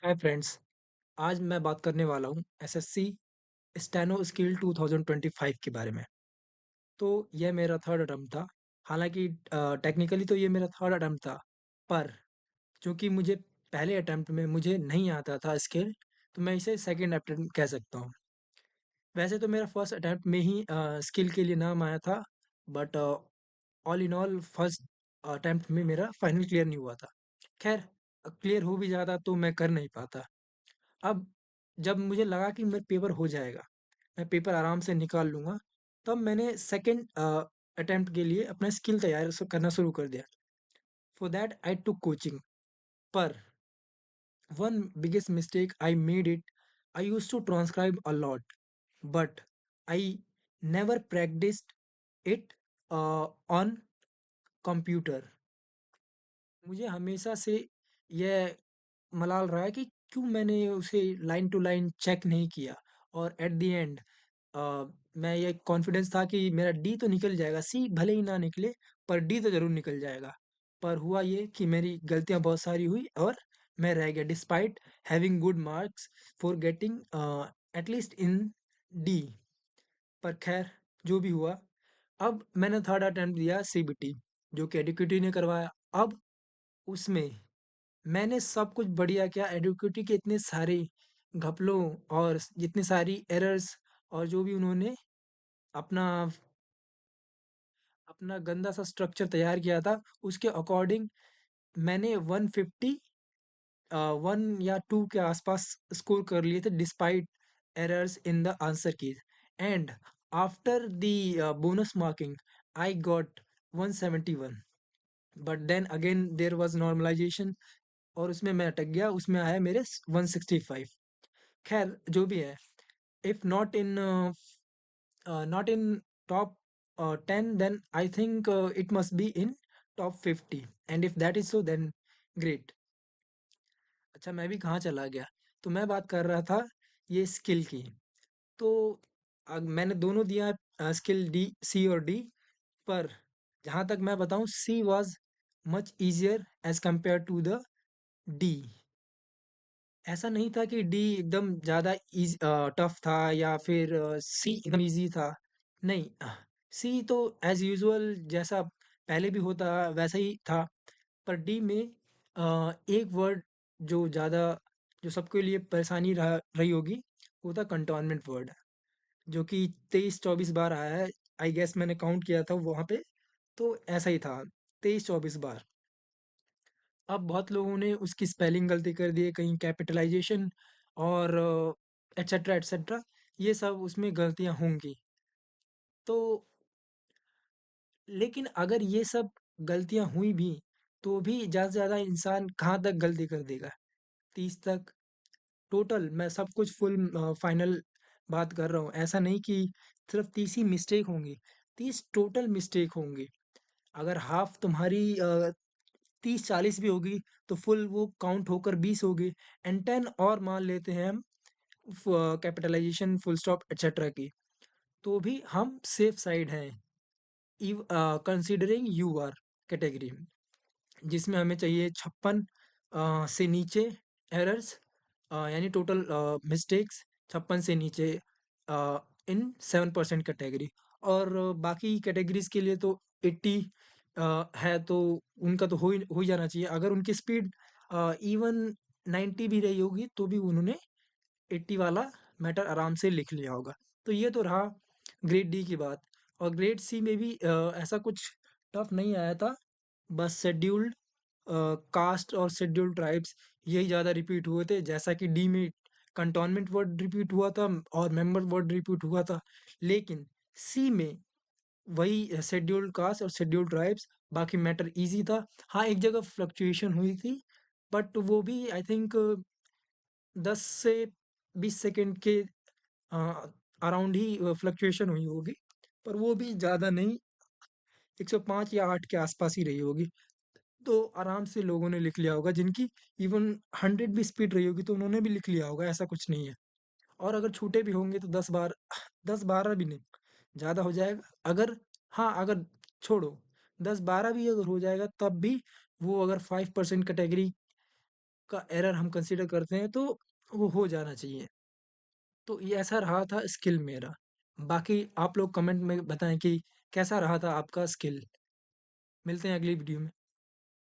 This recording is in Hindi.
Hi friends. आज मैं बात करने वाला हूँ एसएससी स्टेनो स्किल 2025 के बारे में। तो यह मेरा थर्ड अटेम्प्ट था। हालांकि टेक्निकली तो ये मेरा थर्ड अटेम्प्ट था, पर चूंकि मुझे पहले अटेम्प्ट में मुझे नहीं आता था स्किल, तो मैं इसे सेकंड अटेम्प्ट कह सकता हूँ। वैसे तो मेरा फर्स्ट अटेम्प्ट में ही स्किल के लिए नाम आया था, but all in all first attempt में मेरा फाइनल क्लियर नहीं हुआ था। खैर, क्लियर हो भी जाता तो मैं कर नहीं पाता। अब जब मुझे लगा कि मेरा पेपर हो जाएगा, मैं पेपर आराम से निकाल लूँगा, तब मैंने सेकंड अटेम्प्ट के लिए अपना स्किल तैयार करना शुरू कर दिया। For that I took coaching. पर one biggest mistake I made it, I used to transcribe a lot, but I never practised it on computer. मुझे हमेशा से यह मलाल रहा है कि क्यों मैंने उसे लाइन टू लाइन चेक नहीं किया, और एट द एंड मैं ये कॉन्फिडेंस था कि मेरा डी तो निकल जाएगा, सी भले ही ना निकले पर डी तो ज़रूर निकल जाएगा। पर हुआ ये कि मेरी गलतियाँ बहुत सारी हुई और मैं रह गया despite having good marks for getting at least in D. पर खैर, जो भी हुआ, अब मैंने थर्ड अटेम्प्ट दिया सीबीटी, जो कि एडुकेटी ने करवाया। अब उसमें मैंने सब कुछ बढ़िया किया। एडुकेटी के इतने सारे घपलों और जितनी सारी एरर्स और जो भी उन्होंने अपना अपना गंदा सा स्ट्रक्चर तैयार किया था, उसके अकॉर्डिंग मैंने 150 1 या 2 के आसपास स्कोर कर लिए थे, despite errors in the answer keys. And after the bonus marking I got 171, but then again there was normalisation और उसमें मैं अटक गया, उसमें आया मेरे 165। खैर, जो भी है, if not in top 10, then I think it must be in top 50, and if that is so, then great. अच्छा, मैं भी कहाँ चला गया? तो मैं बात कर रहा था ये स्किल की। तो मैंने दोनों दिया स्किल डी, सी और डी। पर जहाँ तक मैं बताऊँ, C was much easier as compared to the D. ऐसा नहीं था कि डी एकदम ज़्यादा टफ था या फिर सी एकदम इजी था। नहीं, सी तो एज यूजुअल जैसा पहले भी होता वैसा ही था। पर डी में एक वर्ड जो ज़्यादा, जो सबके लिए परेशानी रही होगी, वो था कंटोनमेंट वर्ड, जो कि 23-24 बार आया है। आई गेस मैंने काउंट किया था वहाँ पे, तो ऐसा ही था, 23-24 बार। अब बहुत लोगों ने उसकी स्पेलिंग गलती कर दी है, कहीं कैपिटलाइजेशन और एटसेट्रा एटसेट्रा, ये सब उसमें गलतियाँ होंगी। तो लेकिन अगर ये सब गलतियाँ हुई भी, तो भी ज़्यादा से ज़्यादा इंसान कहाँ तक गलती कर देगा? 30 तक। टोटल मैं सब कुछ फुल फाइनल बात कर रहा हूँ। ऐसा नहीं कि सिर्फ 30 ही मिस्टेक होंगी, 30 टोटल मिस्टेक होंगी। अगर हाफ तुम्हारी 30-40 भी होगी, तो फुल वो काउंट होकर 20 होगी। एंड 10 और मान लेते हैं हम कैपिटलाइजेशन, फुल स्टॉप एटसेट्रा की, तो भी हम सेफ साइड हैं, कंसीडरिंग यू आर कैटेगरी, जिसमें हमें चाहिए 56 से नीचे एरर्स, यानी टोटल मिस्टेक्स 56 से नीचे इन 7% कैटेगरी। और बाकी कैटेगरीज के लिए तो 80 है, तो उनका तो हो ही जाना चाहिए। अगर उनकी स्पीड इवन 90 भी रही होगी, तो भी उन्होंने 80 वाला मैटर आराम से लिख लिया होगा। तो ये तो रहा ग्रेड डी की बात। और ग्रेड सी में भी ऐसा कुछ टफ नहीं आया था। बस शेड्यूल्ड कास्ट और शेड्यूल्ड ट्राइब्स, यही ज़्यादा रिपीट हुए थे, जैसा कि डी में कंटोनमेंट वर्ड रिपीट हुआ था और मेंबर वर्ड रिपीट हुआ था। लेकिन सी में वही शेड्यूल्ड कास्ट और शेड्यूल्ड ट्राइब्स, बाकी मैटर इजी था। हाँ, एक जगह फ्लक्चुएशन हुई थी, बट वो भी आई थिंक 10 से 20 सेकंड के अराउंड ही फ्लक्चुएशन हुई होगी। पर वो भी ज़्यादा नहीं, 105 या 8 के आसपास ही रही होगी। तो आराम से लोगों ने लिख लिया होगा, जिनकी इवन 100 भी स्पीड रही होगी, तो उन्होंने भी लिख लिया होगा, ऐसा कुछ नहीं है। और अगर छूटे भी होंगे तो 10 बार, 10-12 भी नहीं, ज़्यादा हो जाएगा। अगर, हाँ, अगर छोड़ो, 10-12 भी अगर हो जाएगा, तब भी वो अगर 5% कैटेगरी का एरर हम कंसीडर करते हैं तो वो हो जाना चाहिए। तो ये ऐसा रहा था स्किल मेरा। बाकी आप लोग कमेंट में बताएँ कि कैसा रहा था आपका स्किल? मिलते हैं अगली वीडियो में।